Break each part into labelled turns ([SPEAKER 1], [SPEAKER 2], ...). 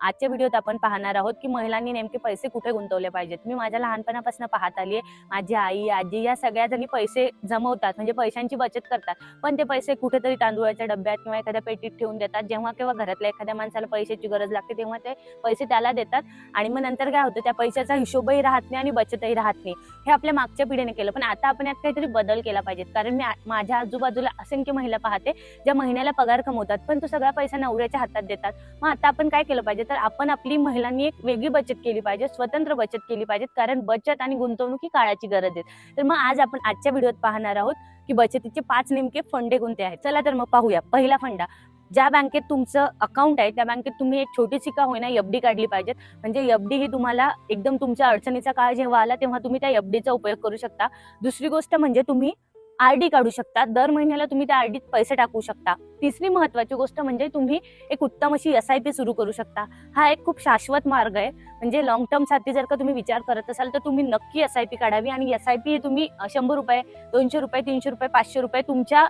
[SPEAKER 1] आजच्या व्हिडिओत आपण पाहणार आहोत की महिलांनी नेमके पैसे कुठे गुंतवले पाहिजेत। मी माझ्या लहानपणापासून पाहत आली आहे, माझी आई आजी या सगळ्या जणी पैसे जमवतात, म्हणजे पैशांची बचत करतात, पण ते पैसे कुठेतरी तांदूळाच्या डब्यात किंवा एखाद्या पेटीत ठेवून देतात। जेव्हा केव्हा घरातल्या एखाद्या माणसाला पैशाची गरज लागते तेव्हा ते पैसे त्याला देतात आणि मग नंतर काय होतं, त्या पैशाचा हिशोबही राहत नाही आणि बचतही राहत नाही। हे आपल्या मागच्या पिढीने केलं, पण आता आपण यात काहीतरी बदल केला पाहिजे। कारण मी माझ्या आजूबाजूला असंख्य महिला पाहते ज्या महिन्याला पगार कमवतात, पण तो सगळा पैसा नवऱ्याच्या हातात देतात। मग आता आपण काय केलं पाहिजे, तर आपण आपली महिलांनी एक वेगळी बचत केली पाहिजे, स्वतंत्र बचत केली पाहिजे, कारण बचत आणि गुंतवणूक ही काळाची गरज आहे। तर मग आज आपण आजच्या व्हिडिओत पाहणार आहोत की बचतीचे 5 नेमके फंडे कोणते आहेत। चला तर मग पाहूया। पहिला फंडा, ज्या बँकेत तुमचं अकाउंट आहे त्या बँकेत तुम्ही एक छोटीशी का होईना एफडी काढली पाहिजे। म्हणजे एफडी ही तुम्हाला एकदम तुमच्या अडचणीचा काळ जेव्हा आला तेव्हा तुम्ही त्या एफडीचा उपयोग करू शकता। दुसरी गोष्ट म्हणजे तुम्ही आरडी काढू शकता, दर महिन्याला तुम्ही त्या आरडीत पैसे टाकू शकता। तिसरी महत्वाची गोष्ट म्हणजे तुम्ही एक उत्तम अशी एसआयपी सुरू करू शकता। हा एक खूप शाश्वत मार्ग आहे, म्हणजे लॉंग टर्म साठी जर का तुम्ही विचार करत असाल तर तुम्ही नक्की एसआयपी काढावी। आणि एसआयपी ही तुम्ही 100 रुपये, 200 रुपये, 300 रुपये, 500 रुपये तुमच्या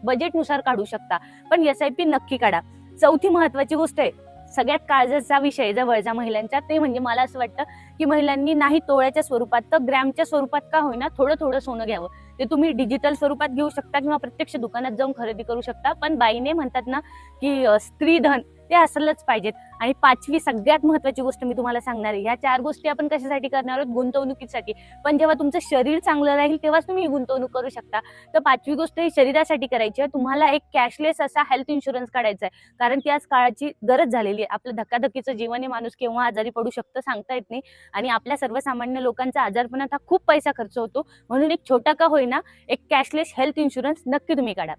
[SPEAKER 1] बजेटनुसार काढू शकता, पण एसआयपी नक्की काढा। चौथी महत्वाची गोष्ट आहे, सगळ्यात काळजाचा विषय जवळचा महिलांच्या, ते म्हणजे मला असं वाटतं की महिलांनी नाही तोळ्याच्या स्वरूपात तर ग्रॅमच्या स्वरूपात का होईना थोडं थोडं सोनं घ्यावं। ते तुम्ही डिजिटल स्वरूपात घेऊ शकता किंवा प्रत्यक्ष दुकानात जाऊन खरेदी करू शकता, पण बाईने म्हणतात ना की स्त्री धन ते असलंच पाहिजेत। आणि पाचवी सगळ्यात महत्वाची गोष्ट मी तुम्हाला सांगणार आहे, ह्या 4 गोष्टी आपण कशासाठी करणार आहोत, गुंतवणुकीसाठी, पण जेव्हा तुमचं शरीर चांगलं राहील तेव्हाच तुम्ही गुंतवणूक करू शकता। तर पाचवी गोष्ट ही शरीरासाठी करायची आहे। तुम्हाला एक कॅशलेस असा हेल्थ इन्शुरन्स काढायचा आहे, कारण ती आज काळाची गरज झालेली आहे। आपलं धकाधकीचं जीवन आहे, माणूस केव्हा आजारी पडू शकतं सांगता येत नाही, आणि आपल्या सर्वसामान्य लोकांचा आजारपणात हा खूप पैसा खर्च होतो। म्हणून एक छोटा का होईना एक कॅशलेस हेल्थ इन्शुरन्स नक्की तुम्ही काढा।